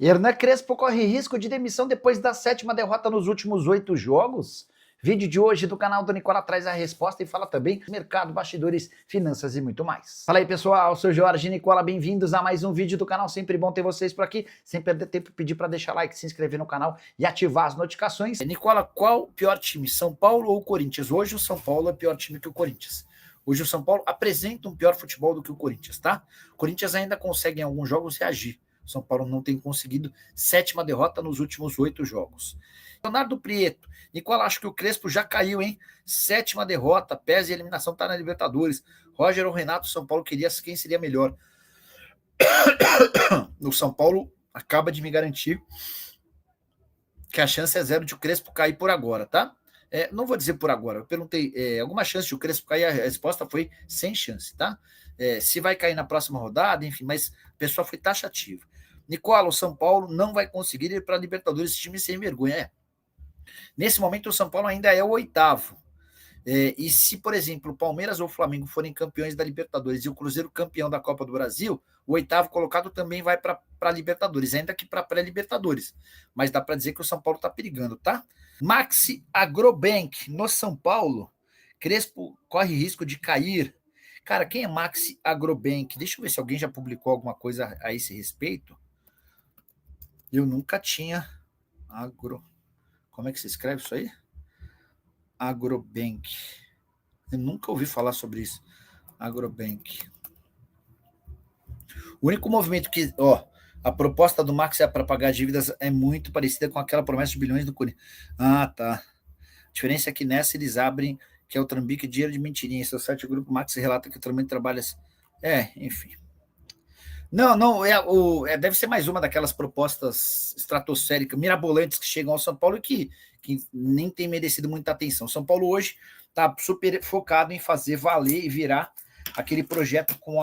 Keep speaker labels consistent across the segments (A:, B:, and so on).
A: Hernan Crespo corre risco de demissão depois da 7ª derrota nos últimos 8 jogos? Vídeo de hoje do canal do Nicola traz a resposta e fala também mercado, bastidores, finanças e muito mais. Fala aí pessoal, eu sou Jorge Nicola, bem-vindos a mais um vídeo do canal, sempre bom ter vocês por aqui, sem perder tempo, pedir para deixar like, se inscrever no canal e ativar as notificações. Nicola, qual o pior time, São Paulo ou Corinthians? Hoje o São Paulo é pior time que o Corinthians. Hoje o São Paulo apresenta um pior futebol do que o Corinthians, tá? O Corinthians ainda consegue em alguns jogos reagir. O São Paulo não tem conseguido 7ª derrota nos últimos 8 jogos. Leonardo Prieto, Nicola, acho que o Crespo já caiu, hein? 7ª derrota, pese a eliminação, tá na Libertadores. Roger ou Renato, São Paulo queria quem seria melhor. O São Paulo acaba de me garantir que a chance é 0 de o Crespo cair por agora, tá? Não vou dizer por agora, eu perguntei alguma chance de o Crespo cair, a resposta foi sem chance, tá? Se vai cair na próxima rodada, enfim, mas a pessoa foi taxativa. Nicola, o São Paulo não vai conseguir ir para a Libertadores, esse time sem vergonha. Nesse momento, o São Paulo ainda é o 8º. E se, por exemplo, o Palmeiras ou o Flamengo forem campeões da Libertadores e o Cruzeiro campeão da Copa do Brasil, o 8º colocado também vai para a Libertadores, ainda que para pré-Libertadores. Mas dá para dizer que o São Paulo está perigando, tá? Maxi Agrobank, no São Paulo, Crespo corre risco de cair. Cara, quem é Maxi Agrobank? Deixa eu ver se alguém já publicou alguma coisa a esse respeito. Eu nunca tinha Como é que se escreve isso aí? Agrobank. Eu nunca ouvi falar sobre isso. Agrobank. O único movimento que, a proposta do Max para pagar dívidas é muito parecida com aquela promessa de bilhões do Corinthians. Ah, tá. A diferença é que nessa eles abrem, que é o Trambique, dinheiro de mentirinha. Em seu site, o grupo Max relata que o Trambique trabalha. Enfim. Não, deve ser mais uma daquelas propostas estratosféricas, mirabolantes que chegam ao São Paulo e que nem tem merecido muita atenção. O São Paulo hoje está super focado em fazer valer e virar aquele projeto com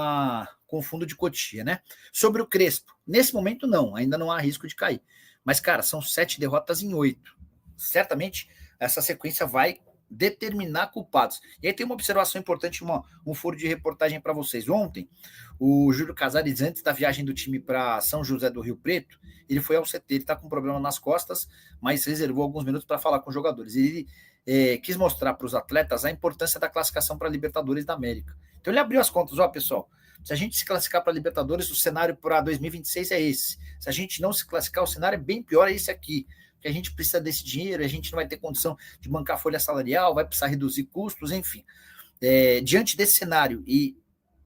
A: o fundo de Cotia, né? Sobre o Crespo, nesse momento não, ainda não há risco de cair. Mas, cara, são 7 derrotas em 8. Certamente essa sequência vai determinar culpados. E aí tem uma observação importante, um furo de reportagem para vocês. Ontem, o Júlio Casares, antes da viagem do time para São José do Rio Preto, ele foi ao CT, ele está com problema nas costas, mas reservou alguns minutos para falar com os jogadores. Ele quis mostrar para os atletas a importância da classificação para a Libertadores da América. Então ele abriu as contas, pessoal, se a gente se classificar para a Libertadores, o cenário para 2026 é esse. Se a gente não se classificar, o cenário é bem pior, é esse aqui. Que a gente precisa desse dinheiro, a gente não vai ter condição de bancar folha salarial, vai precisar reduzir custos, enfim. Diante desse cenário e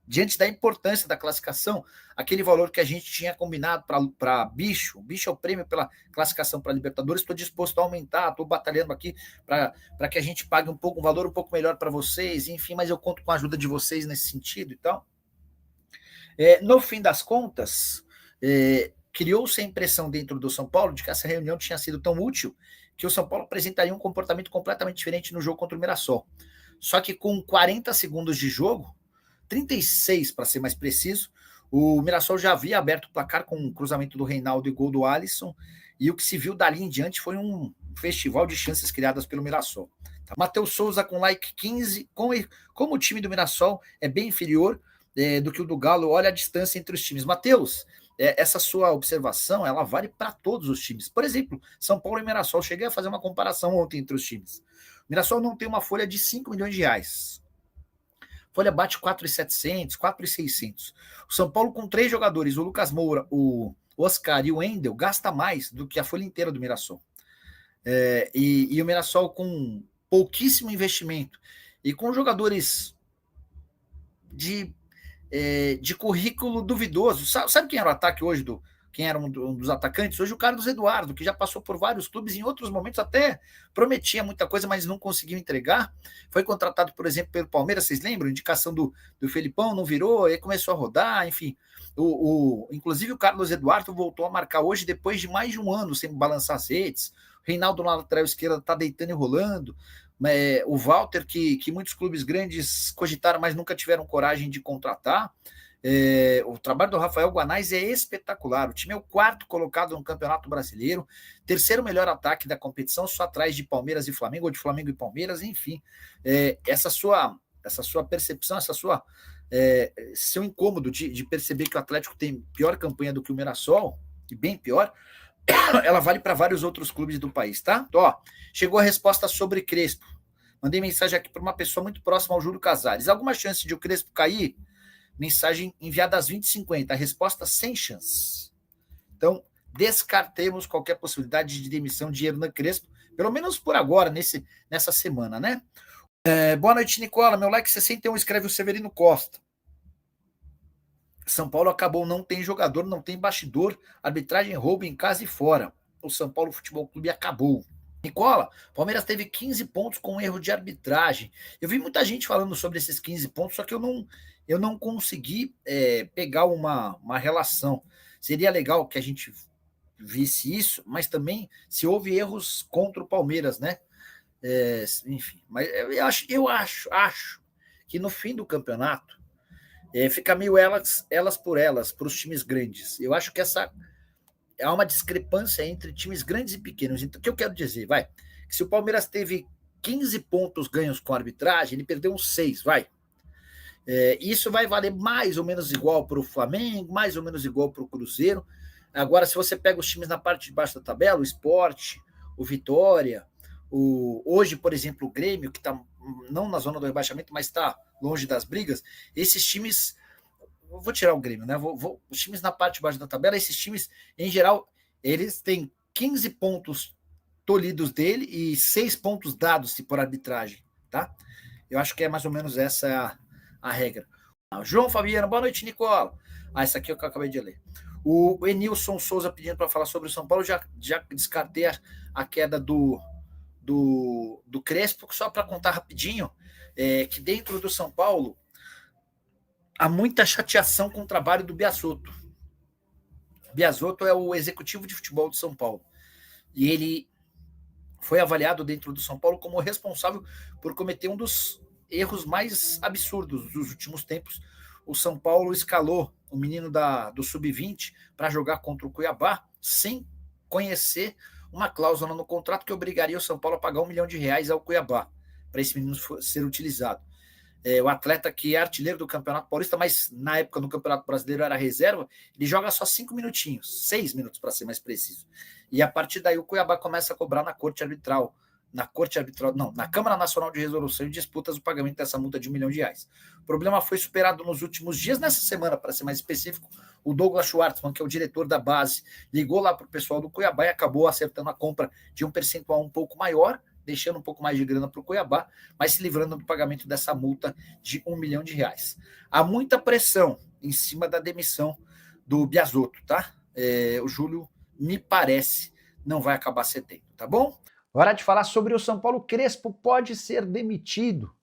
A: diante da importância da classificação, aquele valor que a gente tinha combinado para bicho é o prêmio pela classificação para a Libertadores, estou disposto a aumentar, estou batalhando aqui para que a gente pague um valor um pouco melhor para vocês, enfim, mas eu conto com a ajuda de vocês nesse sentido e tal. No fim das contas, criou-se a impressão dentro do São Paulo de que essa reunião tinha sido tão útil que o São Paulo apresentaria um comportamento completamente diferente no jogo contra o Mirassol. Só que com 40 segundos de jogo, 36 para ser mais preciso, o Mirassol já havia aberto o placar com um cruzamento do Reinaldo e gol do Alisson, e o que se viu dali em diante foi um festival de chances criadas pelo Mirassol. Tá? Matheus Souza com like 15, como o time do Mirassol é bem inferior do que o do Galo, olha a distância entre os times. Matheus, essa sua observação, ela vale para todos os times. Por exemplo, São Paulo e Mirassol, cheguei a fazer uma comparação ontem entre os times. O Mirassol não tem uma folha de 5 milhões de reais. A folha bate 4.700, 4.600. O São Paulo com 3 jogadores, o Lucas Moura, o Oscar e o Wendel, gasta mais do que a folha inteira do Mirassol. E o Mirassol com pouquíssimo investimento e com jogadores de currículo duvidoso. Sabe quem era o ataque hoje, quem era um dos atacantes? Hoje o Carlos Eduardo, que já passou por vários clubes, em outros momentos até prometia muita coisa, mas não conseguiu entregar. Foi contratado, por exemplo, pelo Palmeiras, vocês lembram? Indicação do Felipão, não virou, aí começou a rodar, enfim. Inclusive o Carlos Eduardo voltou a marcar hoje, depois de mais de um ano sem balançar as redes. O Reinaldo na lateral esquerda está deitando e rolando. O Walter, que muitos clubes grandes cogitaram, mas nunca tiveram coragem de contratar. O trabalho do Rafael Guanais é espetacular. O time é o 4º colocado no Campeonato Brasileiro, 3º melhor ataque da competição, só atrás de Palmeiras e Flamengo, ou de Flamengo e Palmeiras, enfim. Essa sua percepção, seu incômodo de perceber que o Atlético tem pior campanha do que o Mirassol, e bem pior, ela vale para vários outros clubes do país, tá? Então, ó, chegou a resposta sobre Crespo. Mandei mensagem aqui para uma pessoa muito próxima ao Júlio Casares. Alguma chance de o Crespo cair? Mensagem enviada às 20h50. A resposta, sem chance. Então, descartemos qualquer possibilidade de demissão de Hernan Crespo, pelo menos por agora, nessa semana, né? Boa noite, Nicola. Meu like 61, escreve o Severino Costa. São Paulo acabou, não tem jogador, não tem bastidor, arbitragem, roubo em casa e fora. O São Paulo Futebol Clube acabou. Nicola, Palmeiras teve 15 pontos com erro de arbitragem. Eu vi muita gente falando sobre esses 15 pontos, só que eu não consegui pegar uma relação. Seria legal que a gente visse isso, mas também se houve erros contra o Palmeiras, né? Enfim, mas eu acho que no fim do campeonato fica meio elas por elas, para os times grandes. Eu acho que há uma discrepância entre times grandes e pequenos. Então, o que eu quero dizer? Que se o Palmeiras teve 15 pontos ganhos com a arbitragem, ele perdeu uns 6, isso vai valer mais ou menos igual para o Flamengo, mais ou menos igual para o Cruzeiro. Agora, se você pega os times na parte de baixo da tabela, o Sport, o Vitória, hoje, por exemplo, o Grêmio, que está não na zona do rebaixamento, mas está longe das brigas, esses times, vou tirar o Grêmio, né? Os times na parte de baixo da tabela, esses times, em geral, eles têm 15 pontos tolhidos dele e 6 pontos dados se por arbitragem, tá? Eu acho que é mais ou menos essa a regra. João Fabiano, boa noite, Nicola. Essa aqui é o que eu acabei de ler. O Enilson Souza pedindo para falar sobre o São Paulo, já descartei a queda do Crespo, só para contar rapidinho, que dentro do São Paulo há muita chateação com o trabalho do Biasotto. Biasotto é o executivo de futebol do São Paulo. E ele foi avaliado dentro do São Paulo como responsável por cometer um dos erros mais absurdos dos últimos tempos. O São Paulo escalou o menino do Sub-20 para jogar contra o Cuiabá sem conhecer uma cláusula no contrato que obrigaria o São Paulo a pagar R$1 milhão ao Cuiabá para esse menino ser utilizado. O atleta que é artilheiro do Campeonato Paulista, mas na época no Campeonato Brasileiro era reserva, ele joga só 5 minutinhos, 6 minutos para ser mais preciso. E a partir daí o Cuiabá começa a cobrar na Câmara Nacional de Resolução e Disputas o pagamento dessa multa de R$1 milhão. O problema foi superado nos últimos dias, nessa semana, para ser mais específico. O Douglas Schwartzman, que é o diretor da base, ligou lá para o pessoal do Cuiabá e acabou acertando a compra de um percentual um pouco maior, deixando um pouco mais de grana para o Cuiabá, mas se livrando do pagamento dessa multa de R$1 milhão. Há muita pressão em cima da demissão do Biasotto, tá? O Júlio, me parece, não vai acabar cedendo, tá bom? Hora de falar sobre o São Paulo. Crespo pode ser demitido.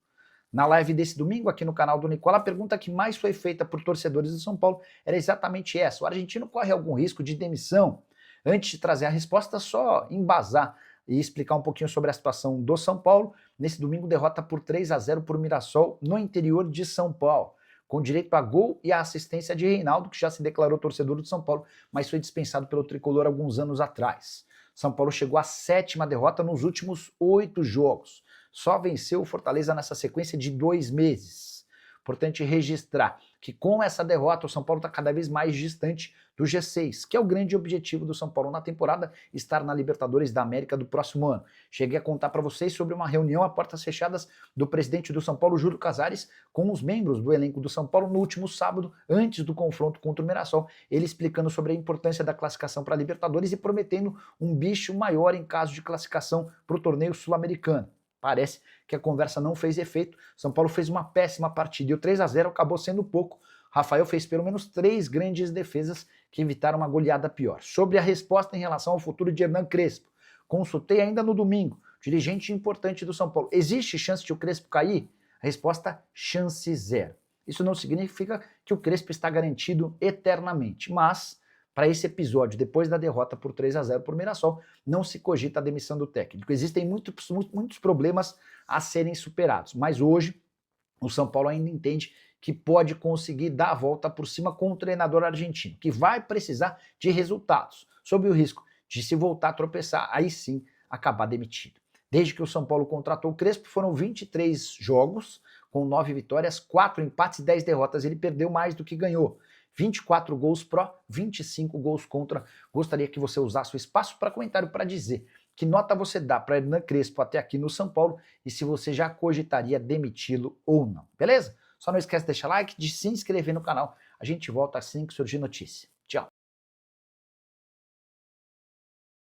A: Na live desse domingo, aqui no canal do Nicola, a pergunta que mais foi feita por torcedores do São Paulo era exatamente essa. O argentino corre algum risco de demissão? Antes de trazer a resposta, só embasar e explicar um pouquinho sobre a situação do São Paulo. Nesse domingo, derrota por 3-0 por Mirassol no interior de São Paulo, com direito a gol e a assistência de Reinaldo, que já se declarou torcedor do São Paulo, mas foi dispensado pelo tricolor alguns anos atrás. São Paulo chegou à 7ª derrota nos últimos 8 jogos. Só venceu o Fortaleza nessa sequência de 2 meses. Importante registrar que com essa derrota o São Paulo está cada vez mais distante do G6, que é o grande objetivo do São Paulo na temporada, estar na Libertadores da América do próximo ano. Cheguei a contar para vocês sobre uma reunião a portas fechadas do presidente do São Paulo, Júlio Casares, com os membros do elenco do São Paulo no último sábado, antes do confronto contra o Mirassol, ele explicando sobre a importância da classificação para a Libertadores e prometendo um bicho maior em caso de classificação para o torneio sul-americano. Parece que a conversa não fez efeito. São Paulo fez uma péssima partida e o 3-0 acabou sendo pouco. Rafael fez pelo menos 3 grandes defesas que evitaram uma goleada pior. Sobre a resposta em relação ao futuro de Hernan Crespo, consultei ainda no domingo, dirigente importante do São Paulo. Existe chance de o Crespo cair? A resposta, chance zero. Isso não significa que o Crespo está garantido eternamente, mas para esse episódio, depois da derrota por 3-0 por Mirassol, não se cogita a demissão do técnico. Existem muitos problemas a serem superados, mas hoje o São Paulo ainda entende que pode conseguir dar a volta por cima com o treinador argentino, que vai precisar de resultados, sob o risco de, se voltar a tropeçar, aí sim acabar demitido. Desde que o São Paulo contratou o Crespo, foram 23 jogos, com 9 vitórias, 4 empates e 10 derrotas. Ele perdeu mais do que ganhou.
B: 24 gols pró, 25 gols contra. Gostaria que você usasse o espaço para comentário para dizer que nota você dá para Hernan Crespo até aqui no São Paulo e se você já cogitaria demiti-lo ou não, beleza? Só não esquece de deixar like, de se inscrever no canal. A gente volta assim que surgir notícia. Tchau!